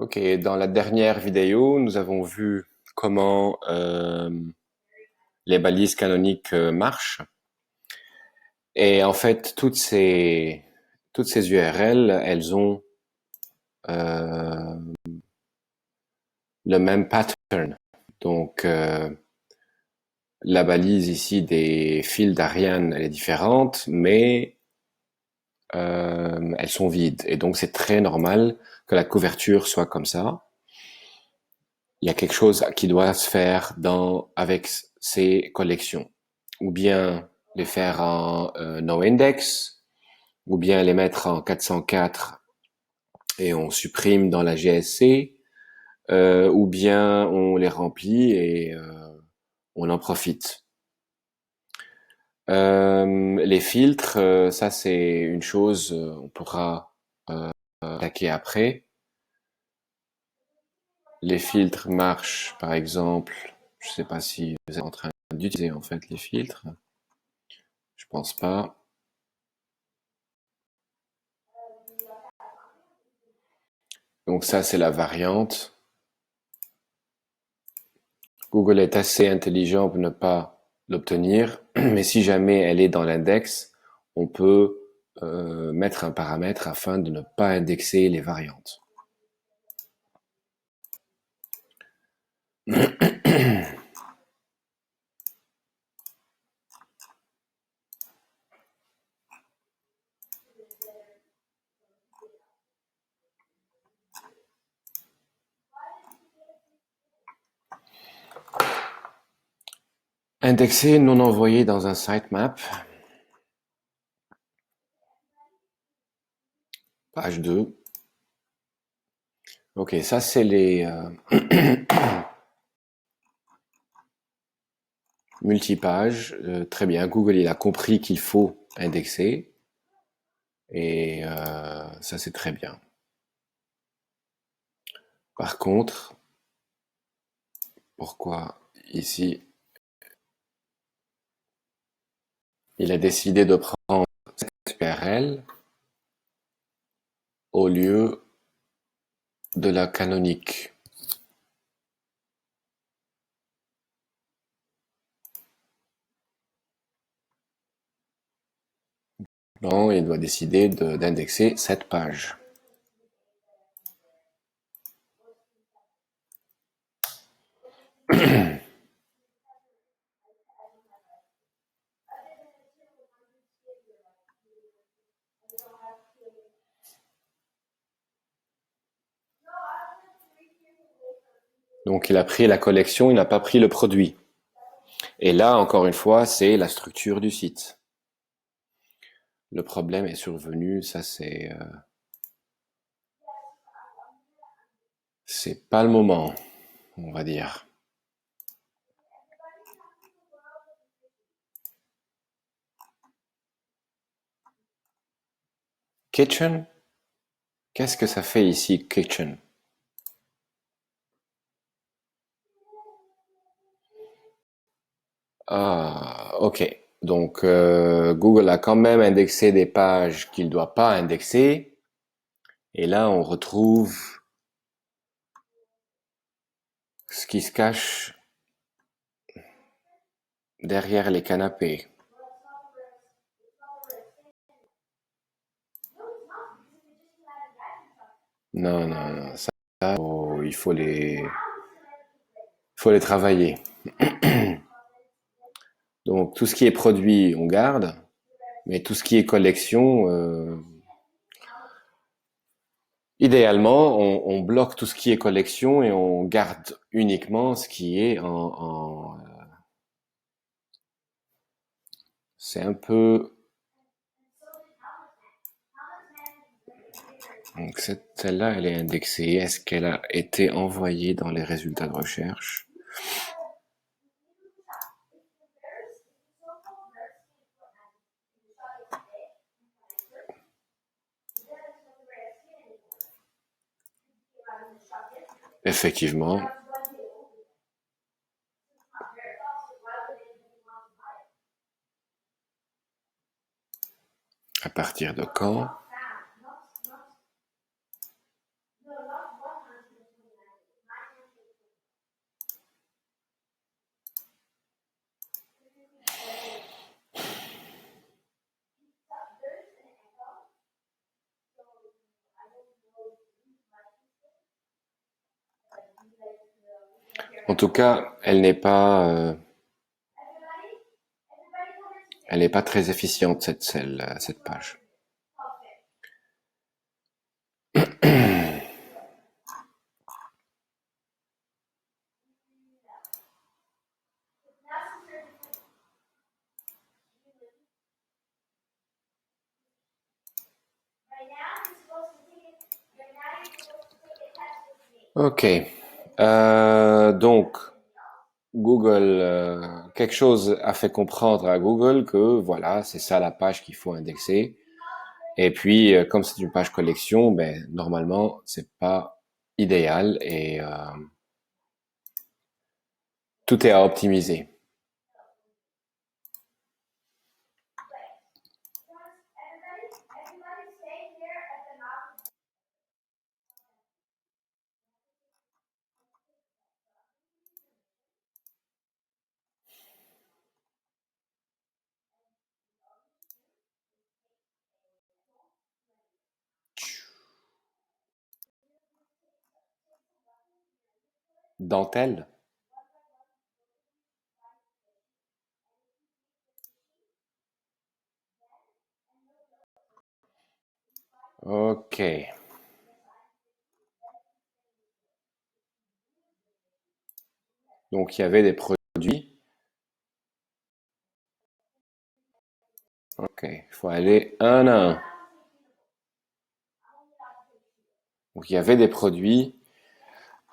Ok, dans la dernière vidéo, nous avons vu comment les balises canoniques marchent. Et en fait, toutes ces URL, elles ont euh, le même pattern. Donc, la balise ici des fils d'Ariane, elle est différente, mais elles sont vides. Et donc, c'est très normal que la couverture soit comme ça. Il y a quelque chose qui doit se faire avec ces collections. Ou bien les faire en noindex, ou bien les mettre en 404 et on supprime dans la GSC, ou bien on les remplit et on en profite. Les filtres, ça c'est une chose, on pourra attaquer après. Les filtres marchent, par exemple, je sais pas si vous êtes en train d'utiliser en fait les filtres. Je pense pas. Donc ça, c'est la variante. Google est assez intelligent pour ne pas l'obtenir, mais si jamais elle est dans l'index, on peut mettre un paramètre afin de ne pas indexer les variantes. Indexer non envoyé dans un sitemap. Page 2. Ok, ça c'est les multipages. Très bien, Google il a compris qu'il faut indexer. Et ça c'est très bien. Par contre, pourquoi ici il a décidé de prendre cette URL au lieu de la canonique? Non, il doit décider d'indexer cette page. Donc il a pris la collection, il n'a pas pris le produit. Et là, encore une fois, c'est la structure du site. Le problème est survenu, ça c'est pas le moment, on va dire. Kitchen? Qu'est-ce que ça fait ici, kitchen? Ah, ok. Donc Google a quand même indexé des pages qu'il ne doit pas indexer. Et là, on retrouve ce qui se cache derrière les canapés. Non, non, non, ça, il faut les travailler. Donc tout ce qui est produit, on garde, mais tout ce qui est collection, idéalement, on bloque tout ce qui est collection et on garde uniquement ce qui est c'est un peu. Donc celle-là, elle est indexée. Est-ce qu'elle a été envoyée dans les résultats de recherche? Effectivement. À partir de quand? En tout cas, elle n'est pas très efficiente cette page. Ok. Donc, Google, quelque chose a fait comprendre à Google que voilà, c'est ça la page qu'il faut indexer. Et puis, comme c'est une page collection, ben normalement, c'est pas idéal et tout est à optimiser. Dentelle. Ok. Donc, il y avait des produits. Ok. Il faut aller un à un. Donc, il y avait des produits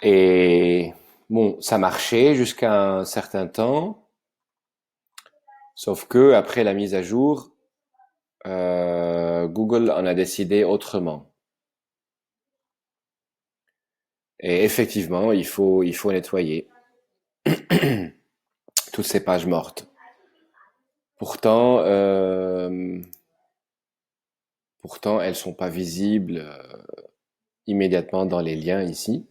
et bon, ça marchait jusqu'à un certain temps. Sauf que après la mise à jour, Google en a décidé autrement. Et effectivement, il faut nettoyer toutes ces pages mortes. Pourtant, pourtant, elles sont pas visibles immédiatement dans les liens ici.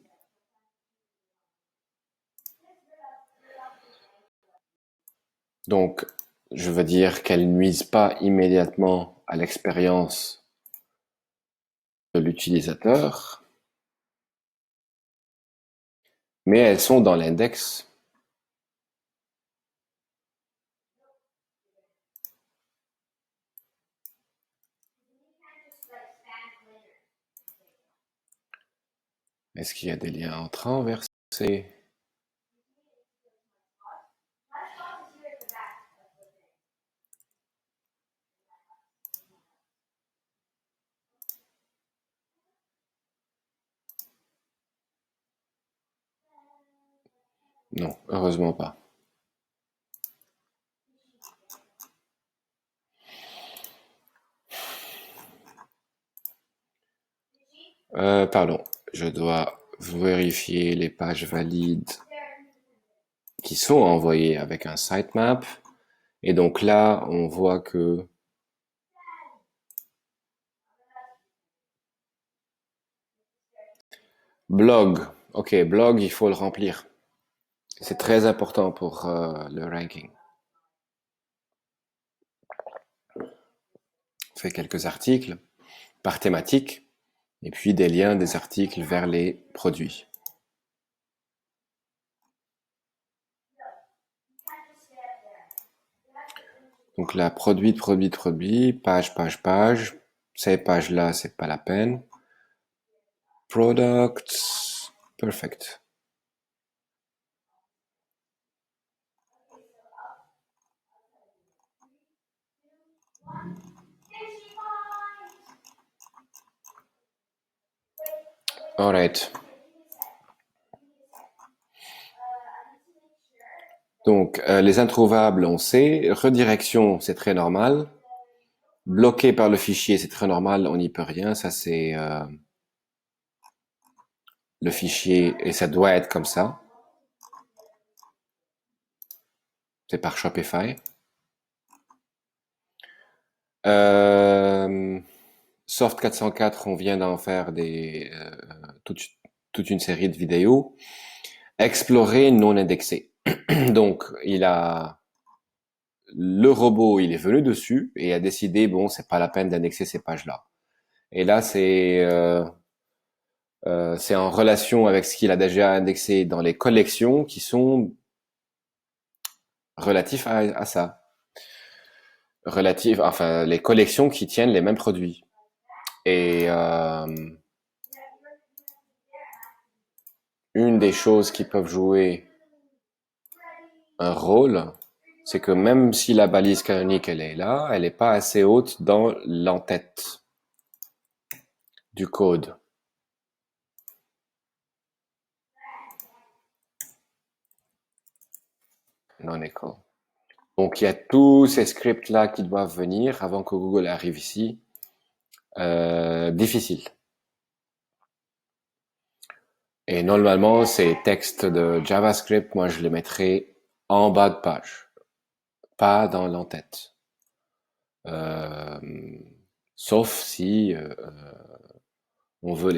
Donc, je veux dire qu'elles nuisent pas immédiatement à l'expérience de l'utilisateur, mais elles sont dans l'index. Est-ce qu'il y a des liens entrants vers ces... Non, heureusement pas. Pardon, je dois vérifier les pages valides qui sont envoyées avec un sitemap. Et donc là, on voit que blog, ok, blog, il faut le remplir. C'est très important pour le ranking. On fait quelques articles par thématique et puis des liens des articles vers les produits. Donc là, produit, page. Ces pages-là, c'est pas la peine. Products, perfect. Alright. Donc, les introuvables, on sait. Redirection, c'est très normal. Bloqué par le fichier, c'est très normal, on n'y peut rien. Ça, c'est le fichier et ça doit être comme ça. C'est par Shopify. Euh, Soft 404, on vient d'en faire toute, toute une série de vidéos. Explorer non indexé. Donc, le robot, il est venu dessus et a décidé, bon, c'est pas la peine d'indexer ces pages-là. Et là, c'est C'est en relation avec ce qu'il a déjà indexé dans les collections qui sont relatifs à ça. Relatifs, enfin, les collections qui tiennent les mêmes produits. Et une des choses qui peuvent jouer un rôle, c'est que même si la balise canonique elle est là, elle n'est pas assez haute dans l'entête du code non-equal. Donc il y a tous ces scripts là qui doivent venir avant que Google arrive ici. Difficile. Et normalement, ces textes de JavaScript, moi je les mettrais en bas de page, pas dans l'entête. Euh, Sauf si on veut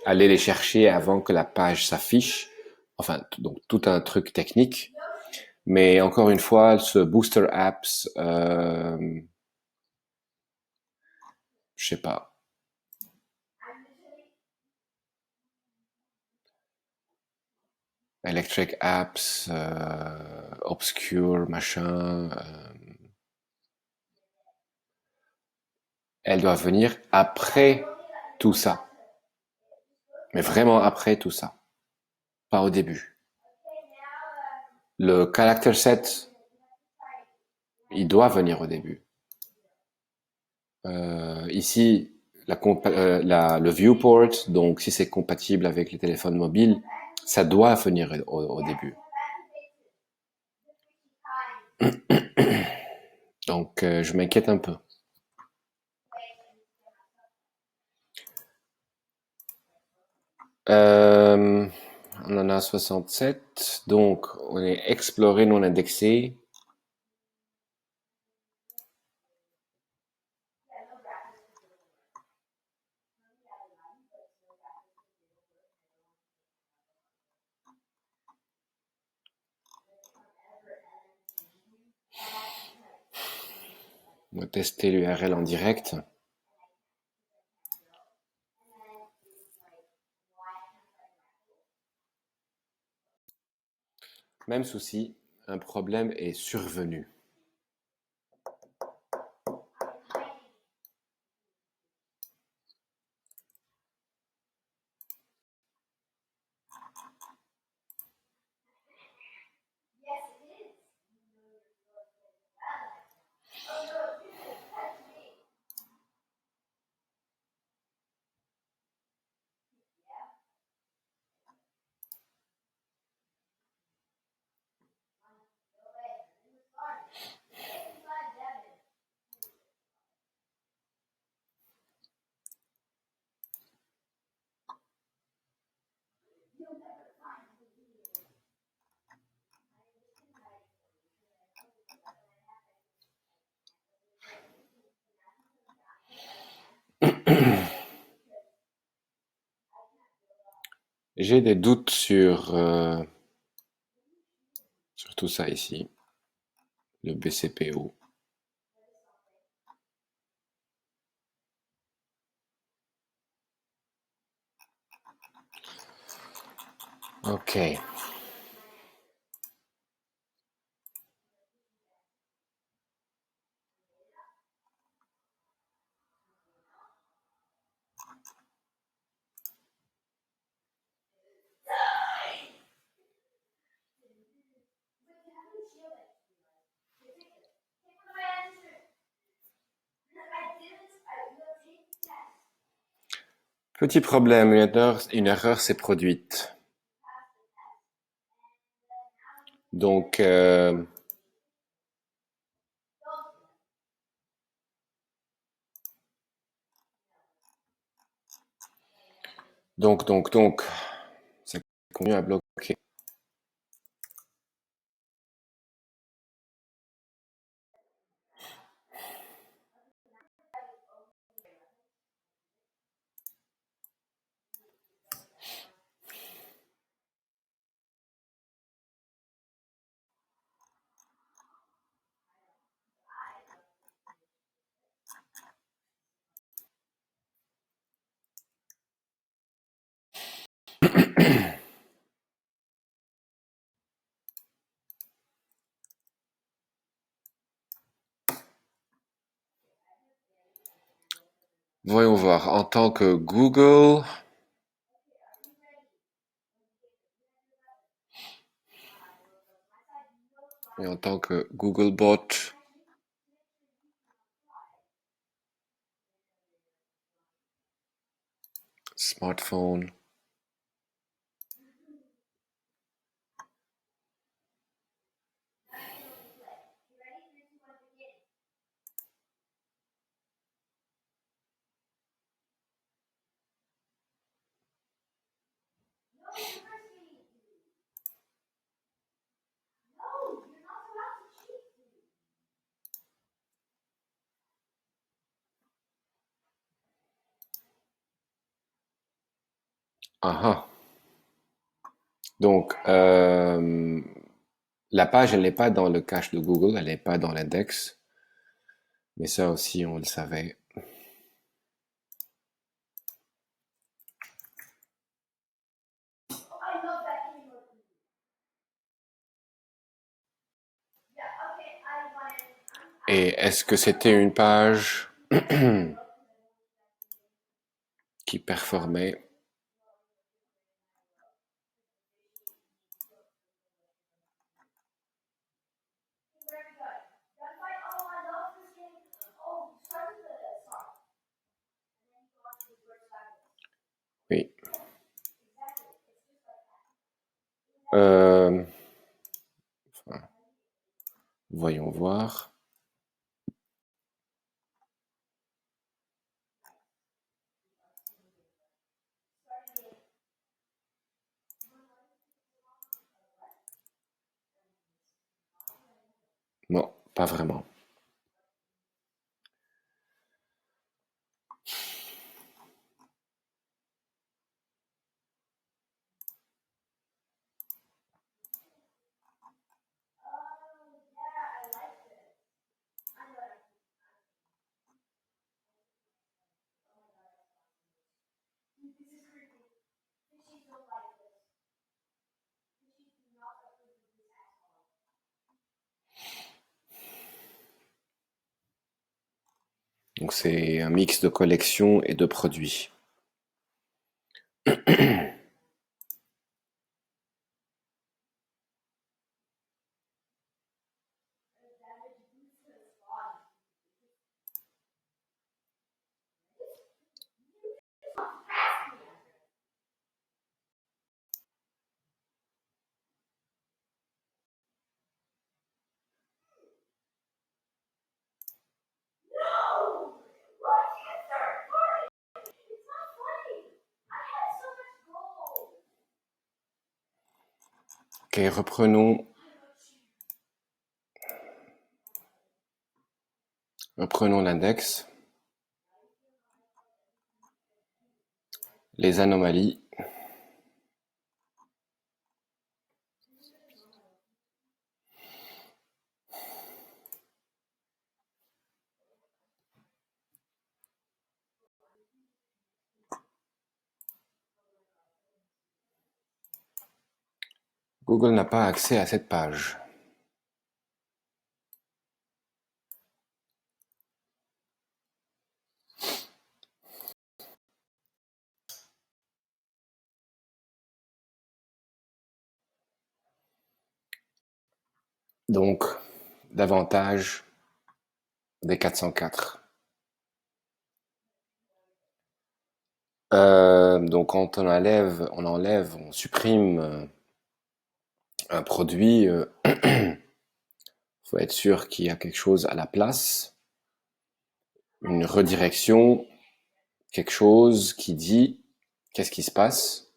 aller les chercher avant que la page s'affiche. Enfin, donc tout un truc technique. Mais encore une fois, ce Booster Apps, je sais pas. Electric Apps, Obscure, machin. Elles doivent venir après tout ça. Mais vraiment après tout ça. Pas au début. Le character set, il doit venir au début. Ici, le viewport, donc si c'est compatible avec les téléphones mobiles, ça doit venir au début. Donc, je m'inquiète un peu. Euh, on en a 67, donc on est exploré non indexé. On va tester l'URL en direct. Même souci, un problème est survenu. J'ai des doutes sur tout ça ici, le BCPO. Ok. Petit problème, une erreur s'est produite. Donc, donc, ça continue à bloquer. Voyons voir. En tant que Google et en tant que Googlebot, smartphone. Ah ah. Donc, la page, elle n'est pas dans le cache de Google, elle n'est pas dans l'index. Mais ça aussi, on le savait. Et est-ce que c'était une page qui performait? Oui. Euh, enfin, voyons voir. Non, pas vraiment. Donc c'est un mix de collection et de produits. Ok, reprenons l'index. Les anomalies. Google n'a pas accès à cette page. Donc, davantage des 404. Donc quand on supprime un produit, faut être sûr qu'il y a quelque chose à la place, une redirection, quelque chose qui dit qu'est-ce qui se passe.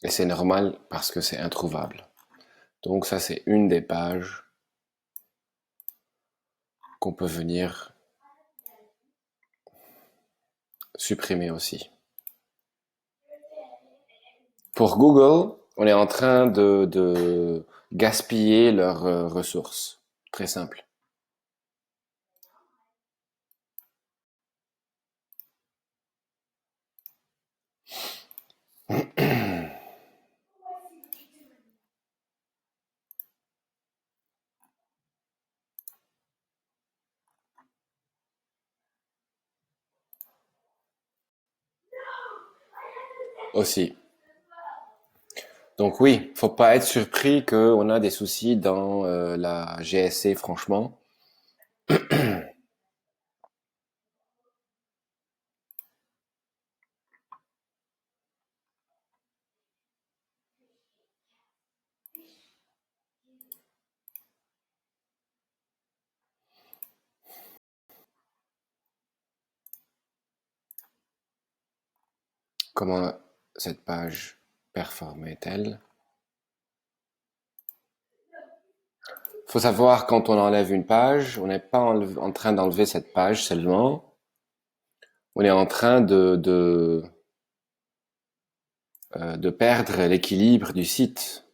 Et c'est normal parce que c'est introuvable. Donc ça, c'est une des pages qu'on peut venir supprimer aussi. Pour Google, on est en train de gaspiller leurs ressources. Très simple. aussi. Donc oui, faut pas être surpris qu'on a des soucis dans la GSC, franchement. Comment cette page performait-elle? Faut savoir, quand on enlève une page, on n'est pas en train d'enlever cette page seulement, on est en train de perdre l'équilibre du site.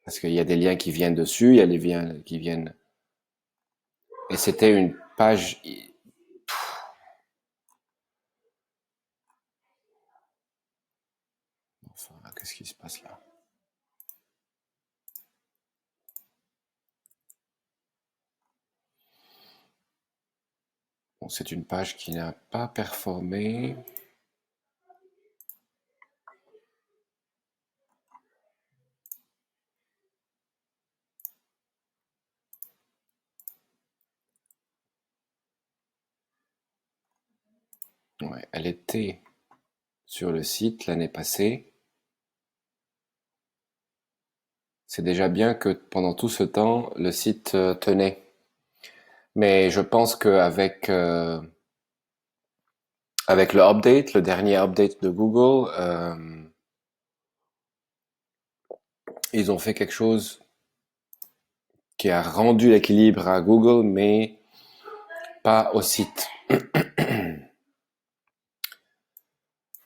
Parce qu'il y a des liens qui viennent dessus, il y a des liens qui viennent... Et c'était une page... Enfin, qu'est-ce qui se passe là? Bon, c'est une page qui n'a pas performé. Ouais, elle était sur le site l'année passée. C'est déjà bien que pendant tout ce temps, le site tenait. Mais je pense qu'avec avec le update, le dernier update de Google, ils ont fait quelque chose qui a rendu l'équilibre à Google, mais pas au site.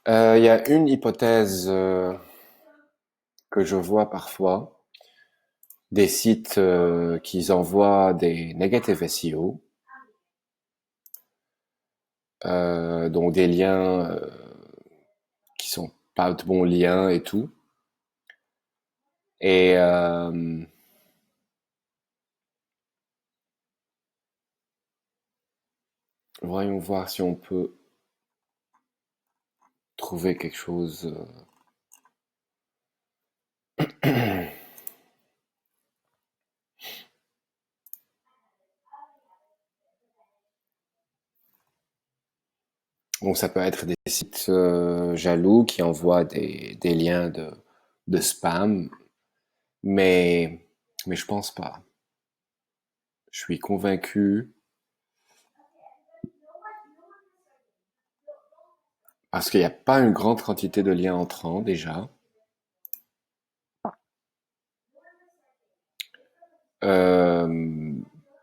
Il y a une hypothèse que je vois parfois, des sites qui envoient des negative SEO, donc des liens qui sont pas de bons liens et tout. Et voyons voir si on peut trouver quelque chose. Bon, ça peut être des sites jaloux qui envoient des liens de spam, mais, mais je pense pas. Je suis convaincu parce qu'il n'y a pas une grande quantité de liens entrants déjà. Euh,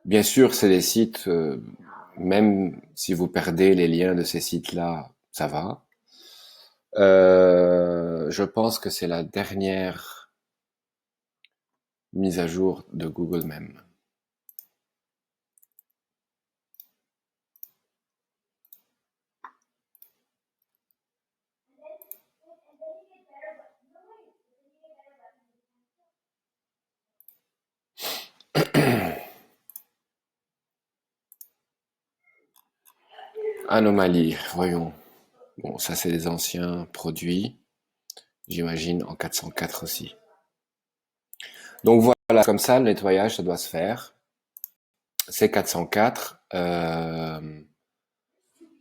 Bien sûr, c'est des sites, même si vous perdez les liens de ces sites-là, ça va. Je pense que c'est la dernière mise à jour de Google même. Anomalie, voyons. Bon, ça c'est des anciens produits, j'imagine en 404 aussi. Donc voilà, comme ça, le nettoyage, ça doit se faire. C'est 404.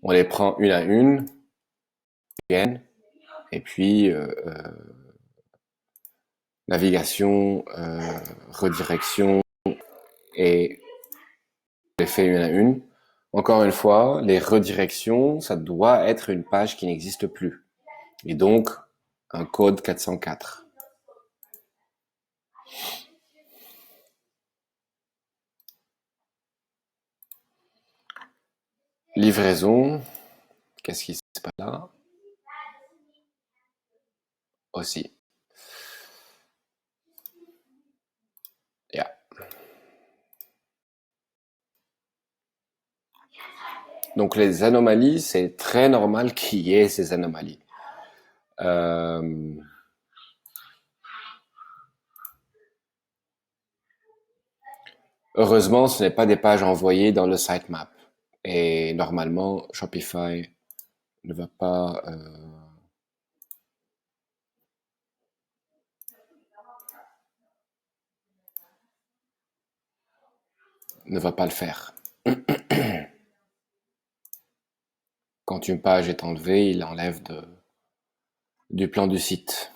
On les prend une à une, et puis navigation, redirection, et on les fait une à une. Encore une fois, les redirections, ça doit être une page qui n'existe plus. Et donc, un code 404. Livraison, qu'est-ce qui se passe là? Aussi. Yeah. Donc les anomalies, c'est très normal qu'il y ait ces anomalies. Euh, Heureusement, ce n'est pas des pages envoyées dans le sitemap. Et normalement, Shopify ne va pas ne va pas le faire. Quand une page est enlevée, il enlève du plan du site.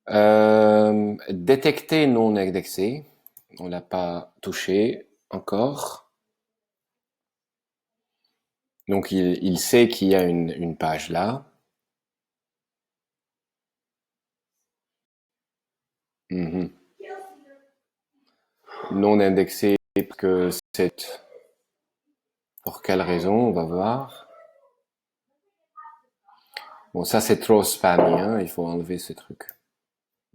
Détecter non indexé. On l'a pas touché encore. Donc il sait qu'il y a une page là. Mhm. Non indexé, que c'est pour quelle raison, on va voir. Bon, ça c'est trop spammy, hein, il faut enlever ce truc.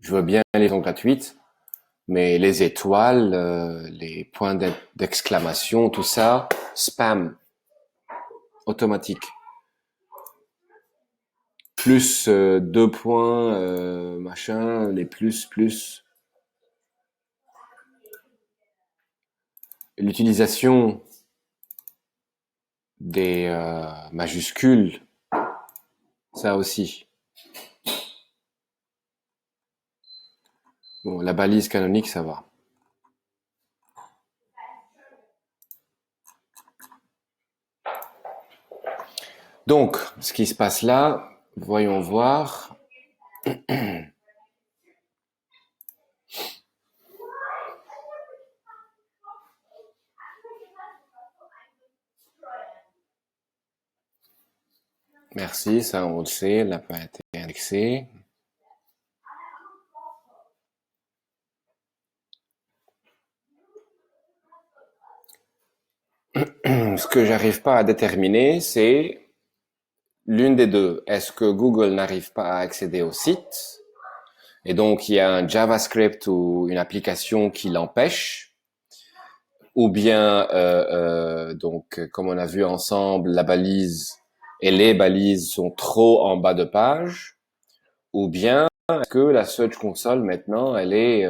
Je veux bien les liaisons gratuites, mais les étoiles, les points d'exclamation, tout ça, spam, automatique. Plus deux points, machin, les plus. L'utilisation des majuscules, ça aussi. Bon, la balise canonique, ça va. Donc, ce qui se passe là, voyons voir. Merci, ça on le sait, elle n'a pas été indexée. Ce que j'arrive pas à déterminer, c'est l'une des deux. Est-ce que Google n'arrive pas à accéder au site et donc il y a un JavaScript ou une application qui l'empêche, ou bien donc comme on a vu ensemble, la balise et les balises sont trop en bas de page, ou bien est-ce que la Search Console maintenant elle est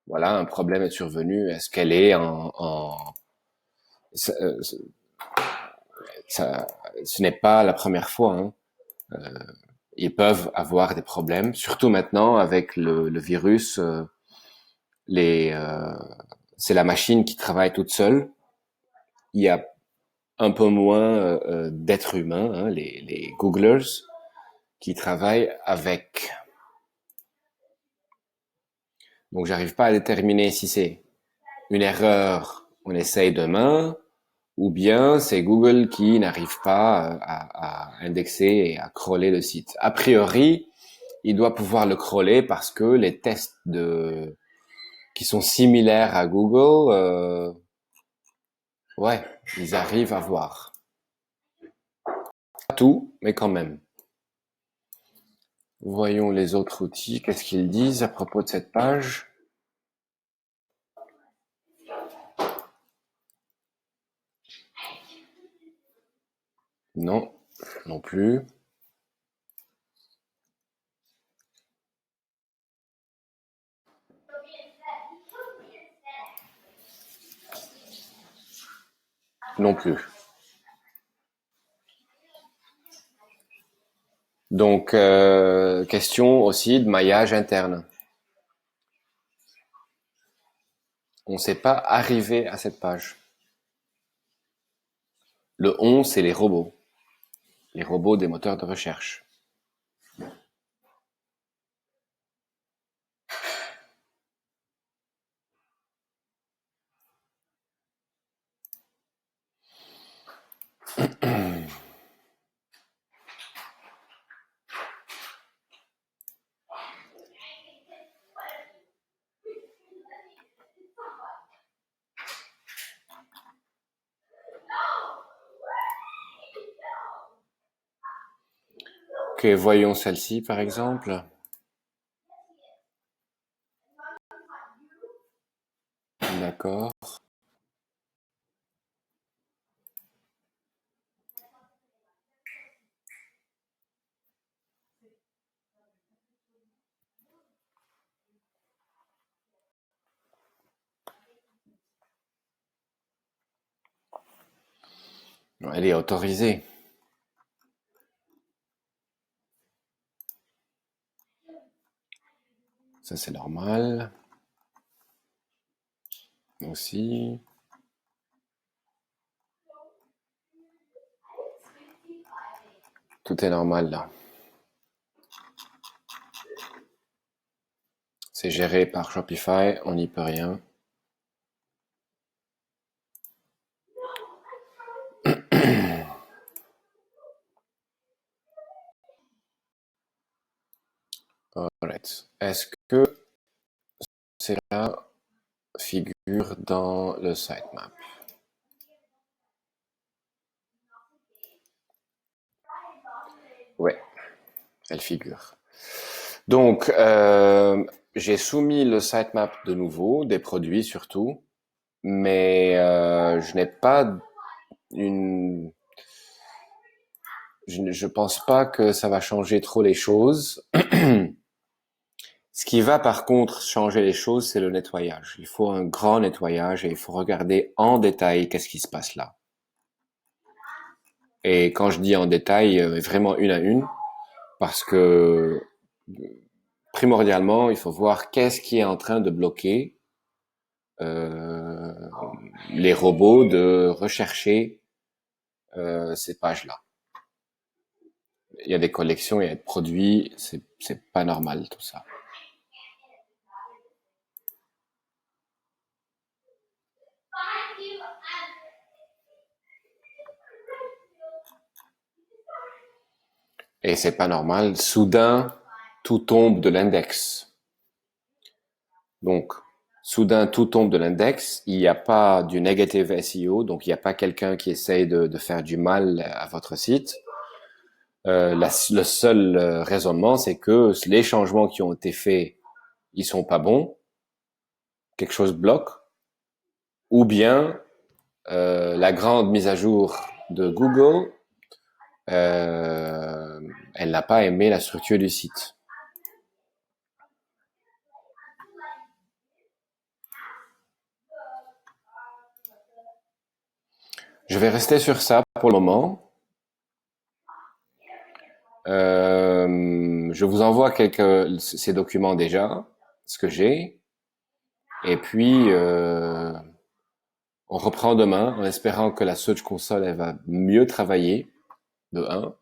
voilà, un problème est survenu, est-ce qu'elle est ça, ça, ce n'est pas la première fois, hein. Ils peuvent avoir des problèmes, surtout maintenant avec le virus. Les, c'est la machine qui travaille toute seule. Il y a un peu moins d'êtres humains, hein, les Googlers, qui travaillent avec. Donc, j'arrive pas à déterminer si c'est une erreur, on essaye demain, ou bien c'est Google qui n'arrive pas à indexer et à crawler le site. A priori, il doit pouvoir le crawler parce que les tests qui sont similaires à Google, ouais, ils arrivent à voir. Pas tout, mais quand même. Voyons les autres outils. Qu'est-ce qu'ils disent à propos de cette page? Non, non plus. Non plus. Donc, question aussi de maillage interne. On ne sait pas arriver à cette page. Le 11, c'est les robots. Les robots des moteurs de recherche. Ok, voyons celle-ci par exemple. D'accord. Elle est autorisée. Ça, c'est normal. aussi. Tout est normal là. C'est géré par Shopify, on n'y peut rien. Alright. Est-ce que cela figure dans le sitemap? Ouais, elle figure. Donc, j'ai soumis le sitemap de nouveau, des produits surtout, mais je n'ai pas une... Je pense pas que ça va changer trop les choses. Ce qui va par contre changer les choses, c'est le nettoyage. Il faut un grand nettoyage et il faut regarder en détail qu'est-ce qui se passe là. Et quand je dis en détail, vraiment une à une, parce que primordialement, il faut voir qu'est-ce qui est en train de bloquer euh, les robots de rechercher ces pages-là. Il y a des collections, il y a des produits, c'est pas normal tout ça. Et c'est pas normal. Soudain, tout tombe de l'index. Donc, soudain, tout tombe de l'index. Il n'y a pas du negative SEO, donc il n'y a pas quelqu'un qui essaye de faire du mal à votre site. Le seul raisonnement, c'est que les changements qui ont été faits, ils sont pas bons. Quelque chose bloque. Ou bien la grande mise à jour de Google, elle n'a pas aimé la structure du site. Je vais rester sur ça pour le moment. Je vous envoie ces documents déjà, ce que j'ai. Et puis, on reprend demain en espérant que la Search Console elle va mieux travailler, de 1.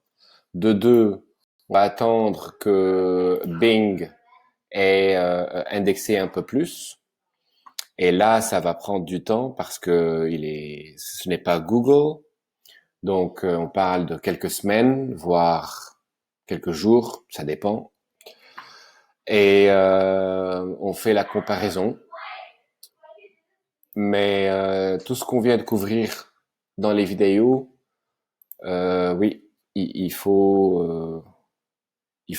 De 2, on va attendre que Bing ait indexé un peu plus. Et là, ça va prendre du temps parce que ce n'est pas Google. Donc, on parle de quelques semaines, voire quelques jours, ça dépend. Et on fait la comparaison. Mais tout ce qu'on vient de couvrir dans les vidéos, oui, il faut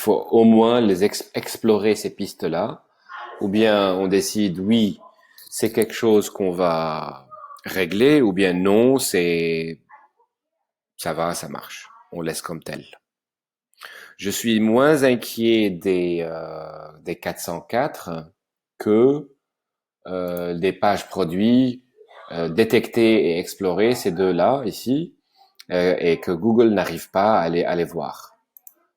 au moins explorer ces pistes-là. Ou bien on décide, oui, c'est quelque chose qu'on va régler, ou bien non, ça va, ça marche. On laisse comme tel. Je suis moins inquiet des 404 que des pages produits détectées et explorées, ces deux-là ici, et que Google n'arrive pas à les voir.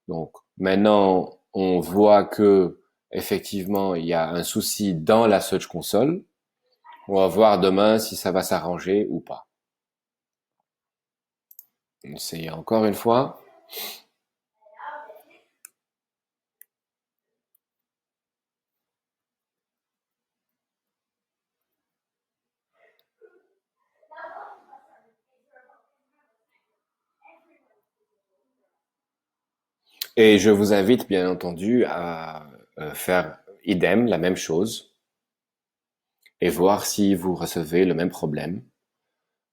Donc maintenant, on voit que effectivement, il y a un souci dans la Search Console. On va voir demain si ça va s'arranger ou pas. C'est encore une fois. Et je vous invite bien entendu à faire idem, la même chose, et voir si vous recevez le même problème.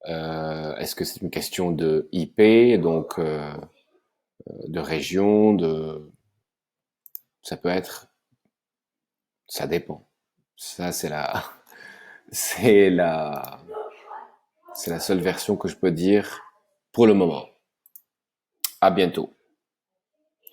Est-ce que c'est une question de IP, donc de région, ça peut être, ça dépend. Ça c'est la, c'est la seule version que je peux dire pour le moment. À bientôt.